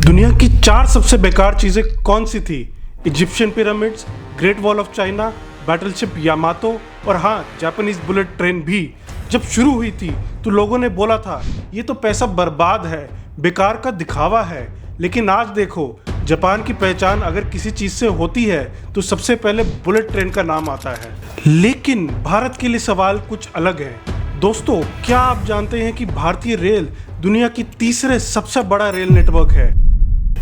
दुनिया की 4 सबसे बेकार चीजें कौन सी थी? Egyptian pyramids, great wall of China, battleship Yamato और हाँ, जापानीज बुलेट ट्रेन भी। जब शुरू हुई थी तो लोगों ने बोला था ये तो पैसा बर्बाद है, बेकार का दिखावा है। लेकिन आज देखो, जापान की पहचान अगर किसी चीज से होती है तो सबसे पहले बुलेट ट्रेन का नाम आता है। लेकिन भारत के लिए सवाल कुछ अलग है। दोस्तों, क्या आप जानते हैं कि भारतीय रेल दुनिया की तीसरे सबसे बड़ा रेल नेटवर्क है?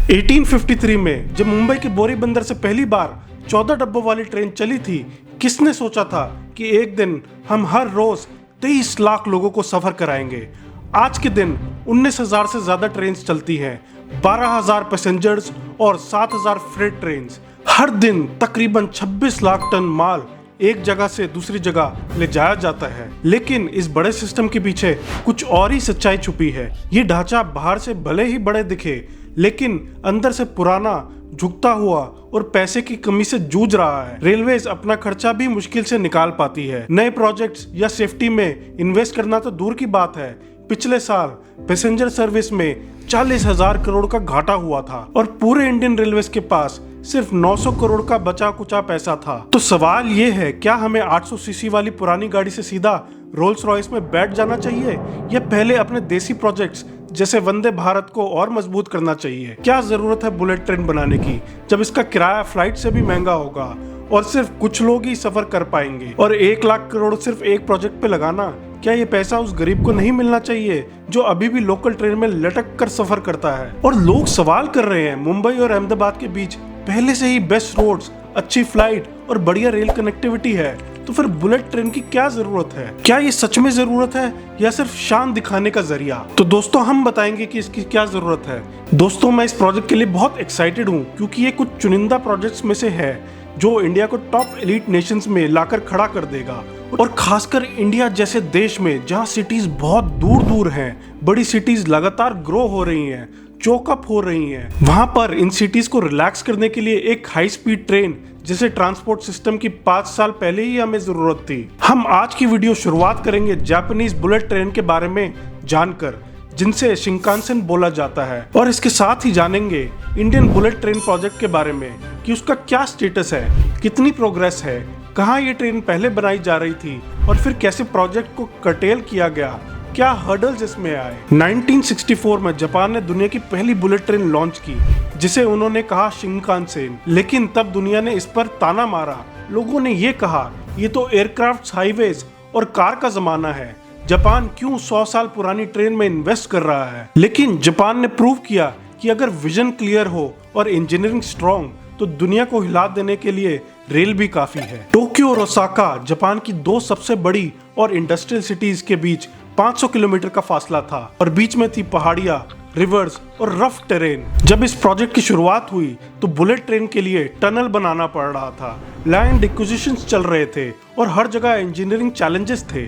1853 में जब मुंबई के बोरी बंदर से पहली बार 14 डब्बों वाली ट्रेन चली थी, किसने सोचा था कि एक दिन हम हर रोज 23 लाख लोगों को सफर कराएंगे। आज के दिन 19,000 से ज्यादा ट्रेन चलती हैं, 12,000 पैसेंजर्स और 7,000 फ्रेट ट्रेन। हर दिन तकरीबन 26 लाख टन माल एक जगह से दूसरी जगह ले जाया जाता है। लेकिन इस बड़े सिस्टम के पीछे कुछ और ही सच्चाई छुपी है। ये ढांचा बाहर से भले ही बड़े दिखे, लेकिन अंदर से पुराना, झुकता हुआ और पैसे की कमी से जूझ रहा है। रेलवेज अपना खर्चा भी मुश्किल से निकाल पाती है। नए प्रोजेक्ट्स या सेफ्टी में इन्वेस्ट करना तो दूर की बात है, पिछले साल पैसेंजर सर्विस में 40,000 करोड़ का घाटा हुआ था और पूरे इंडियन रेलवेज के पास सिर्फ 900 करोड़ का बचा कुचा पैसा था। तो सवाल ये है, क्या हमें 800 सीसी वाली पुरानी गाड़ी से सीधा रोल्स रॉयस में बैठ जाना चाहिए या पहले अपने देसी प्रोजेक्ट्स जैसे वंदे भारत को और मजबूत करना चाहिए? क्या जरूरत है बुलेट ट्रेन बनाने की जब इसका किराया फ्लाइट से भी महंगा होगा और सिर्फ कुछ लोग ही सफर कर पाएंगे? और 1 लाख करोड़ सिर्फ एक प्रोजेक्ट पे लगाना, क्या ये पैसा उस गरीब को नहीं मिलना चाहिए जो अभी भी लोकल ट्रेन में लटक कर सफर करता है? और लोग सवाल कर रहे हैं, मुंबई और अहमदाबाद के बीच पहले से ही बेस्ट रोड्स, अच्छी फ्लाइट और बढ़िया रेल कनेक्टिविटी है, तो फिर बुलेट ट्रेन की क्या जरूरत है? क्या ये सच में जरूरत है या सिर्फ शान दिखाने का जरिया? तो दोस्तों, हम बताएंगे कि इसकी क्या जरूरत है। दोस्तों, मैं इस प्रोजेक्ट के लिए बहुत एक्साइटेड हूँ क्योंकि ये कुछ चुनिंदा प्रोजेक्ट्स में से है जो इंडिया को टॉप एलीट नेशंस में लाकर खड़ा कर देगा। और खासकर इंडिया जैसे देश में जहाँ सिटीज बहुत दूर दूर हैं, बड़ी सिटीज लगातार ग्रो हो रही हैं, चोकअप हो रही हैं, वहां पर इन सिटीज को रिलैक्स करने के लिए एक हाई स्पीड ट्रेन जैसे ट्रांसपोर्ट सिस्टम की 5 साल पहले ही हमें जरूरत थी। हम आज की वीडियो शुरुआत करेंगे जापानीज बुलेट ट्रेन के बारे में जानकर, जिनसे शिंकानसेन बोला जाता है, और इसके साथ ही जानेंगे इंडियन बुलेट ट्रेन प्रोजेक्ट के बारे में कि उसका क्या स्टेटस है, कितनी प्रोग्रेस है, कहाँ ये ट्रेन पहले बनाई जा रही थी और फिर कैसे प्रोजेक्ट को कर्टेल किया गया, क्या हर्डल्स इसमें आए। 1964 में जापान ने दुनिया की पहली बुलेट ट्रेन लॉन्च की जिसे उन्होंने कहा शिंकानसेन। लेकिन तब दुनिया ने इस पर ताना मारा। लोगों ने ये कहा ये तो एयरक्राफ्ट, हाईवेज और कार का जमाना है, जापान क्यों 100 साल पुरानी ट्रेन में इन्वेस्ट कर रहा है। लेकिन जापान ने प्रूव किया कि अगर विजन क्लियर हो और इंजीनियरिंग स्ट्रॉन्ग तो दुनिया को हिला देने के लिए रेल भी काफी है। टोक्यो और ओसाका जापान की 2 सबसे बड़ी और इंडस्ट्रियल सिटीज के बीच 500 किलोमीटर का फासला था और बीच में थी पहाड़ियां, रिवर्स और रफ टेरेन। जब इस प्रोजेक्ट की शुरुआत हुई तो बुलेट ट्रेन के लिए टनल बनाना पड़ रहा था, लैंड एक्विजिशंस चल रहे थे और हर जगह इंजीनियरिंग चैलेंजेस थे।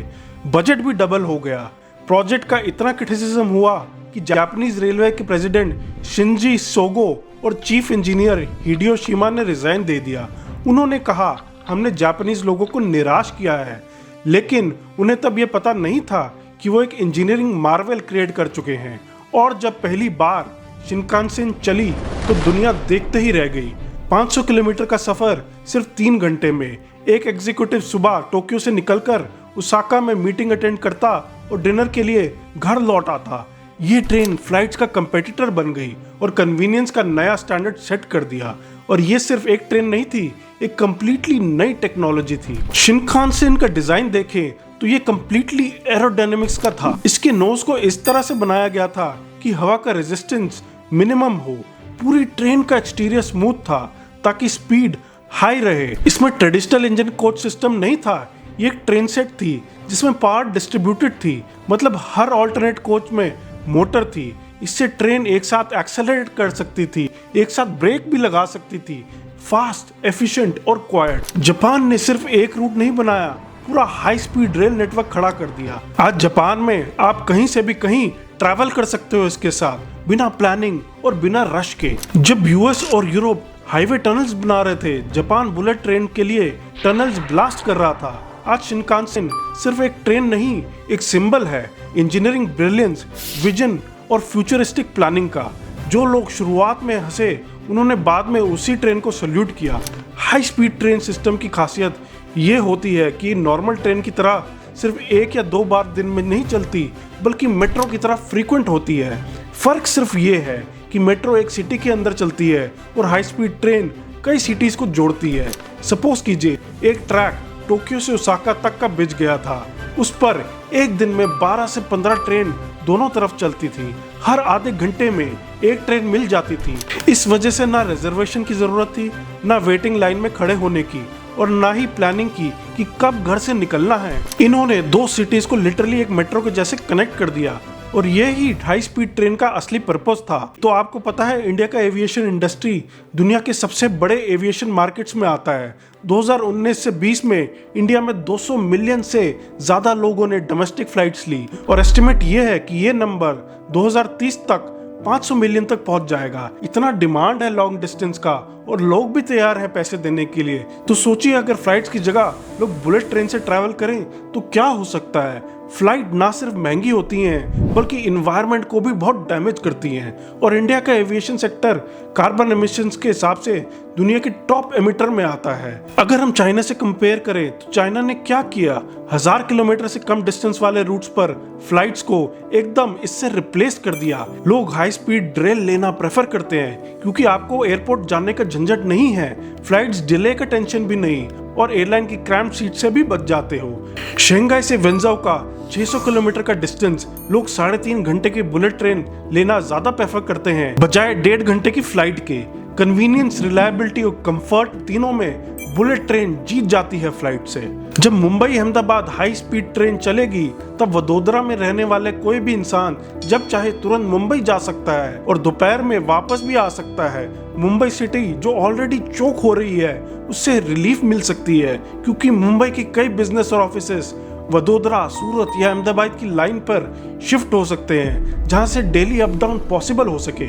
बजट भी डबल हो गया। प्रोजेक्ट का इतना क्रिटिसिज्म हुआ कि जापानीज रेलवे के प्रेसिडेंट शिंजी सोगो और चीफ इंजीनियर हिडेयो शिमा ने रिजाइन दे दिया। उन्होंने कहा हमने जापानीज लोगों को निराश किया है, लेकिन उन्हें तब यह पता नहीं था कि वो एक इंजीनियरिंग मार्वेल क्रिएट कर चुके हैं। और जब पहली बार शिंकानसेन चली तो दुनिया देखते ही रह गई। 500 किलोमीटर का सफर सिर्फ 3 घंटे में। एक एग्जीक्यूटिव सुबह टोक्यो से निकलकर ओसाका में मीटिंग अटेंड करता और डिनर के लिए घर लौट आता। ये ट्रेन फ्लाइट्स का कंपेटिटर बन गई और कन्वीनियंस का नया स्टैंडर्ड सेट कर दिया। और ये सिर्फ एक ट्रेन नहीं थी, एक कंप्लीटली नई टेक्नोलॉजी थी। शिंकानसेन का डिजाइन देखें तो ये कंप्लीटली एरोडायनेमिक्स का था। इसके नोज को इस तरह से बनाया गया था कि हवा का रेजिस्टेंस मिनिमम हो। पूरी ट्रेन का एक्सटीरियर स्मूथ था ताकि स्पीड हाई रहे। इसमें ट्रेडिशनल इंजन कोच सिस्टम नहीं था, ये एक ट्रेन सेट थी जिसमें पावर डिस्ट्रीब्यूटेड थी, मतलब हर ऑल्टरनेट कोच में मोटर थी। इससे ट्रेन एक साथ एक्सेलरेट कर सकती थी, एक साथ ब्रेक भी लगा सकती थी। फास्ट, एफिशिएंट और क्वाइट। जापान ने सिर्फ एक रूट नहीं बनाया, पूरा हाई स्पीड रेल नेटवर्क खड़ा कर दिया। आज जापान में आप कहीं से भी कहीं ट्रैवल कर सकते हो इसके साथ, बिना प्लानिंग और बिना रश के। जब यूएस और यूरोप हाईवे टनल्स बना रहे थे, जापान बुलेट ट्रेन के लिए टनल्स ब्लास्ट कर रहा था। आज शिंकानसेन सिर्फ एक ट्रेन नहीं, एक सिंबल है इंजीनियरिंग ब्रिलियंस, विजन और फ्यूचरिस्टिक प्लानिंग का। जो लोग शुरुआत में हंसे उन्होंने बाद में उसी ट्रेन को सल्यूट किया। हाई स्पीड ट्रेन सिस्टम की खासियत ये होती है कि नॉर्मल ट्रेन की तरह सिर्फ 1 या 2 बार दिन में नहीं चलती, बल्कि मेट्रो की तरह फ्रीक्वेंट होती है। फर्क सिर्फ ये है कि मेट्रो एक सिटी के अंदर चलती है और हाई स्पीड ट्रेन कई सिटीज को जोड़ती है। सपोज कीजिए एक ट्रैक टोक्यो से ओसाका तक का बिछ गया था, उस पर एक दिन में 12 से 15 ट्रेन दोनों तरफ चलती थी। हर आधे घंटे में एक ट्रेन मिल जाती थी। इस वजह से ना रिजर्वेशन की जरूरत थी, ना वेटिंग लाइन में खड़े होने की, और ना ही प्लानिंग की कि कब घर से निकलना है। इन्होंने 2 सिटीज को लिटरली एक मेट्रो के जैसे कनेक्ट कर दिया, और ये ही हाई स्पीड ट्रेन का असली पर्पस था। तो आपको पता है इंडिया का एविएशन इंडस्ट्री दुनिया के सबसे बड़े एविएशन मार्केट्स में आता है। 2019 से 20 में इंडिया में 200 मिलियन से ज्यादा लोगों ने डोमेस्टिक फ्लाइट्स ली, और एस्टिमेट ये है कि ये नंबर 2030 तक 500 मिलियन तक पहुंच जाएगा। इतना डिमांड है लॉन्ग डिस्टेंस का, और लोग भी तैयार हैं पैसे देने के लिए। तो सोचिए अगर फ्लाइट्स की जगह लोग बुलेट ट्रेन से ट्रैवल करें तो क्या हो सकता है। फ्लाइट ना सिर्फ महंगी होती हैं बल्कि इन्वायरमेंट को भी बहुत डैमेज करती हैं, और इंडिया का एविएशन सेक्टर कार्बन एमिशंस के हिसाब से दुनिया के टॉप एमिटर में आता है। अगर हम चाइना से कंपेयर करें तो चाइना ने क्या किया, 1000 किलोमीटर से कम डिस्टेंस वाले रूट्स पर फ्लाइट्स को एकदम इससे रिप्लेस कर दिया। लोग हाई स्पीड रेल लेना प्रेफर करते हैं क्योंकि आपको एयरपोर्ट जाने का झंझट नहीं है, फ्लाइट्स डिले का टेंशन भी नहीं, और एयरलाइन की क्रैम्प सीट से भी बच जाते हो। शंघाई से वेंजाओ का 600 किलोमीटर का डिस्टेंस लोग 3.5 घंटे की बुलेट ट्रेन लेना ज्यादा प्रेफर करते हैं बजाय 1.5 घंटे की फ्लाइट के। कन्वीनियंस, रिलायबिलिटी और कंफर्ट तीनों में बुलेट ट्रेन जीत जाती है फ्लाइट से। जब Mumbai Ahmedabad high speed train चलेगी तब वडोदरा में रहने वाले कोई भी इंसान जब चाहे तुरंत मुंबई जा सकता है और दोपहर में वापस भी आ सकता है। मुंबई सिटी जो ऑलरेडी चोक हो रही है उससे रिलीफ मिल सकती है, क्योंकि मुंबई की कई बिजनेस और ऑफिसेस वडोदरा, सूरत या अहमदाबाद की लाइन पर शिफ्ट हो सकते हैं, जहां से डेली अप डाउन पॉसिबल हो सके।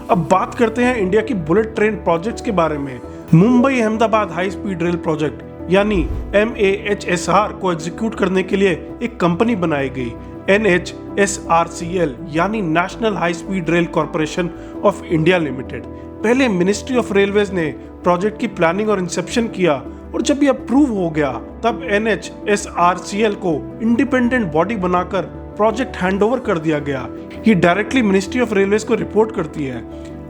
अब बात करते हैं इंडिया की बुलेट ट्रेन प्रोजेक्ट्स के बारे में। Mumbai Ahmedabad high speed rail project यानी MAHSR को एग्जीक्यूट करने के लिए एक कंपनी बनाई गई, NHSRCL यानी national high speed rail corporation of India limited. पहले मिनिस्ट्री ऑफ रेलवेज ने प्रोजेक्ट की प्लानिंग और इंसेप्शन किया, और जब ये अप्रूव हो गया तब NHSRCL को इंडिपेंडेंट बॉडी बनाकर प्रोजेक्ट हैंडओवर कर दिया गया। ये डायरेक्टली मिनिस्ट्री ऑफ रेलवेज को रिपोर्ट करती है।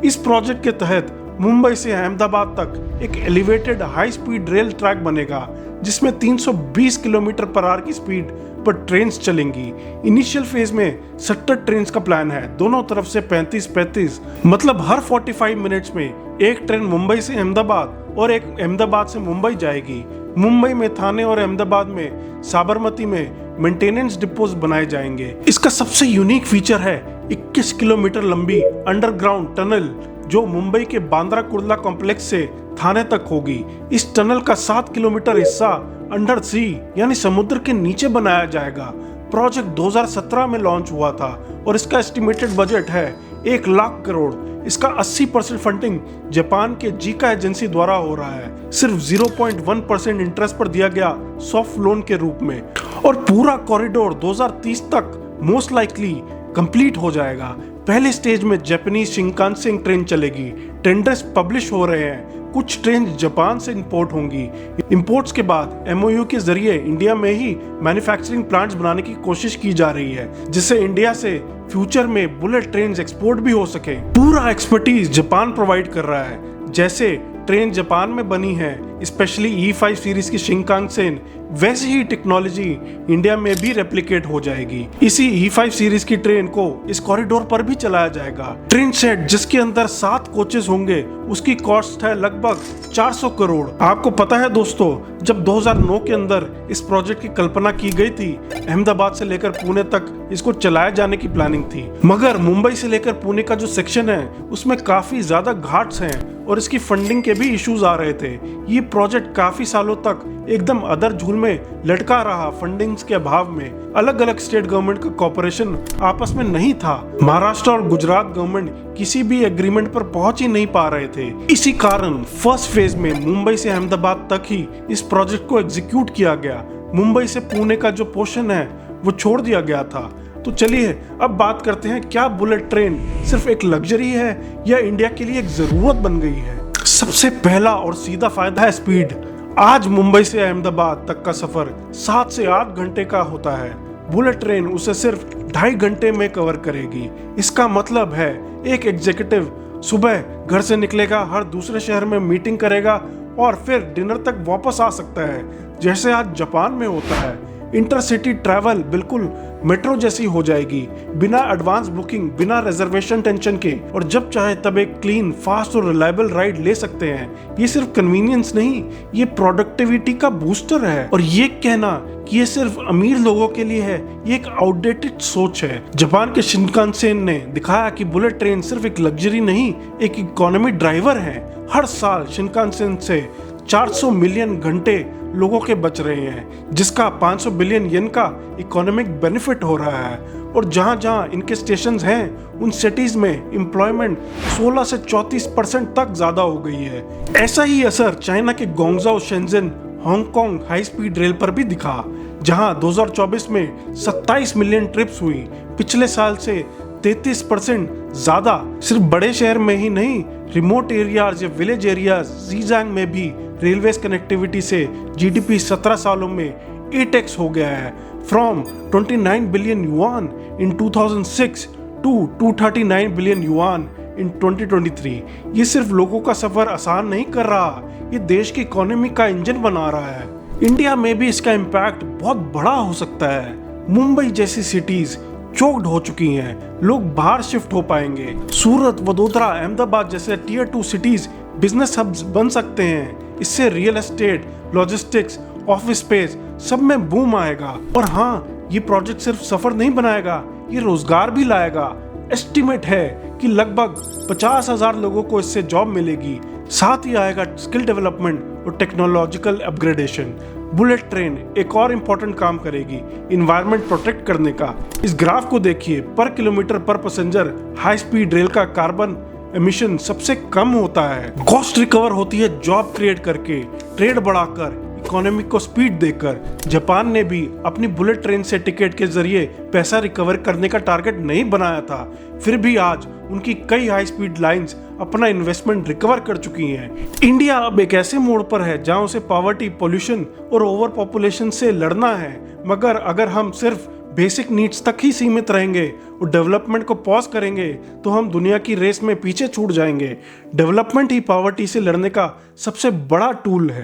इस प्रोजेक्ट के तहत मुंबई से अहमदाबाद तक एक elevated high speed rail track बनेगा, जिसमें 320 किलोमीटर पर आवर की स्पीड पर ट्रेन्स चलेंगी। इनिशियल फेज में 70 ट्रेन्स का प्लान है, दोनों तरफ से 35-35, मतलब हर 45 मिनट्स में एक ट्रेन मुंबई से अहमदाबाद और एक अहमदाबाद से मुंबई जाएगी। मुंबई में थाने और अहमदाबाद में साबरमती में मेंटेनेंस डिपोज बनाए जाएंगे। इसका सबसे यूनिक फीचर है 21 किलोमीटर लंबी अंडरग्राउंड टनल जो मुंबई के बांद्रा कुर्ला कॉम्प्लेक्स से थाने तक होगी। इस टनल का 7 किलोमीटर हिस्सा अंडर सी यानी समुद्र के नीचे बनाया जाएगा। प्रोजेक्ट 2017 में लॉन्च हुआ था और इसका एस्टिमेटेड बजट है 1 लाख करोड़। इसका 80% फंडिंग जापान के जीका एजेंसी द्वारा हो रहा है, सिर्फ 0.1% इंटरेस्ट पर दिया गया सॉफ्ट लोन के रूप में, और पूरा कॉरिडोर 2030 तक मोस्ट लाइकली कंप्लीट हो जाएगा। पहले स्टेज में जापानीज शिंकानसेन ट्रेन चलेगी। टेंडर्स पब्लिश हो रहे हैं, कुछ ट्रेन जापान से इंपोर्ट होंगी। इंपोर्ट्स के बाद MOU के जरिए इंडिया में ही मैन्युफैक्चरिंग प्लांट्स बनाने की कोशिश की जा रही है, जिससे इंडिया से फ्यूचर में बुलेट ट्रेन एक्सपोर्ट भी हो सके। पूरा एक्सपर्टीज जापान प्रोवाइड कर रहा है। जैसे ट्रेन जापान में बनी है, स्पेशली E5 सीरीज की शिंकानसेन, वैसी ही टेक्नोलॉजी इंडिया में भी रेप्लिकेट हो जाएगी। इसी E5 सीरीज की ट्रेन को इस कॉरिडोर पर भी चलाया जाएगा। ट्रेन सेट जिसके अंदर 7 कोचेस होंगे, उसकी कॉस्ट है लगभग 400 करोड़। आपको पता है दोस्तों, जब 2009 के अंदर इस प्रोजेक्ट की कल्पना की गई थी, अहमदाबाद से लेकर पुणे तक इसको चलाए जाने की प्लानिंग थी, मगर मुंबई से लेकर पुणे का जो सेक्शन है उसमें काफी ज्यादा घाट्स हैं और इसकी फंडिंग के भी इश्यूज आ रहे थे। ये प्रोजेक्ट काफी सालों तक एकदम अदर झूल में लटका रहा। फंडिंग्स के अभाव में अलग अलग स्टेट गवर्नमेंट का कॉर्पोरेशन आपस में नहीं था। महाराष्ट्र और गुजरात गवर्नमेंट किसी भी एग्रीमेंट पर पहुंच ही नहीं पा रहे थे। इसी कारण फर्स्ट फेज में मुंबई से अहमदाबाद तक ही इस प्रोजेक्ट को एग्जीक्यूट किया गया। मुंबई से पुणे का जो पोर्शन है वो छोड़ दिया गया था। तो चलिए अब बात करते हैं, क्या बुलेट ट्रेन सिर्फ एक लग्जरी है या इंडिया के लिए एक जरूरत बन गई है। सबसे पहला और सीधा फायदा है स्पीड। आज मुंबई से अहमदाबाद तक का सफर 7 से 8 घंटे का होता है, बुलेट ट्रेन उसे सिर्फ 2.5 घंटे में कवर करेगी। इसका मतलब है एक एग्जीक्यूटिव सुबह घर से निकलेगा, हर दूसरे शहर में मीटिंग करेगा और फिर डिनर तक वापस आ सकता है, जैसे आज जापान में होता है। इंटरसिटी ट्रैवल बिल्कुल मेट्रो जैसी हो जाएगी, बिना एडवांस बुकिंग, बिना रिजर्वेशन टेंशन के, और जब चाहे तब एक क्लीन, फास्ट और रिलायबल राइड ले सकते हैं। ये सिर्फ कन्वीनियंस नहीं, ये प्रोडक्टिविटी का बूस्टर है। और ये कहना कि ये सिर्फ अमीर लोगों के लिए है, ये एक आउटडेटेड सोच है। जापान के शिनकानसेन ने दिखाया कि बुलेट ट्रेन सिर्फ एक लग्जरी नहीं, एक इकोनॉमी ड्राइवर है। हर साल शिनकानसेन से 400 मिलियन घंटे लोगों के बच रहे हैं, जिसका 500 बिलियन येन का इकोनॉमिक बेनिफिट हो रहा है। और जहां जहां इनके स्टेशन हैं, उन सिटीज में एम्प्लॉयमेंट 16 से 34% तक ज्यादा हो गई है। ऐसा ही असर चाइना के Guangzhou, Shenzhen, Hong Kong high speed rail पर भी दिखा, जहां 2024 में 27 मिलियन ट्रिप्स हुई, पिछले साल से 33% ज्यादा। सिर्फ बड़े शहर में ही नहीं, रिमोट एरियाज या विलेज एरियाज ज़ीजांग में भी रेलवेज कनेक्टिविटी से जीडीपी 17 सालों में 8x हो गया है, from 29 billion yuan in 2006 to 239 billion yuan in 2023। ये सिर्फ लोगों का सफर आसान नहीं कर रहा, ये देश की इकोनॉमी का इंजन बना रहा है। इंडिया में भी इसका इम्पैक्ट बहुत बड़ा हो सकता है। मुंबई जैसी सिटीज चोक्ड हो चुकी हैं, लोग बाहर शिफ्ट हो पाएंगे। सूरत, वडोदरा, अहमदाबाद जैसे टियर 2 सिटीज बिजनेस हब्स बन सकते हैं। इससे real estate, logistics, office space सब में बूम आएगा। और हाँ, ये प्रोजेक्ट सिर्फ सफर नहीं बनाएगा, ये रोजगार भी लाएगा। एस्टिमेट है कि लगभग 50,000 लोगों को इससे जॉब मिलेगी। साथ ही आएगा स्किल डेवलपमेंट और टेक्नोलॉजिकल अपग्रेडेशन। बुलेट ट्रेन एक और इम्पोर्टेंट काम करेगी, इन्वायरमेंट प्रोटेक्ट करने का। इस ग्राफ को देखिए, पर किलोमीटर पर पैसेंजर हाई स्पीड रेल का कार्बन एमिशन सबसे कम होता है। कॉस्ट रिकवर होती है जॉब क्रिएट करके, ट्रेड बढ़ाकर, इकोनॉमी को स्पीड देकर। जापान ने भी अपनी बुलेट ट्रेन से टिकट के जरिए पैसा रिकवर करने का टारगेट नहीं बनाया था, फिर भी आज उनकी कई हाई स्पीड लाइंस अपना इन्वेस्टमेंट रिकवर कर चुकी हैं। इंडिया अब एक ऐसे मोड़ पर है जहां उसे पॉवर्टी, पोल्यूशन और ओवर पॉपुलेशन से लड़ना है। मगर अगर हम सिर्फ बेसिक नीड्स तक ही सीमित रहेंगे और डेवलपमेंट को पॉज करेंगे तो हम दुनिया की रेस में पीछे छूट जाएंगे। डेवलपमेंट ही पॉवर्टी से लड़ने का सबसे बड़ा टूल है।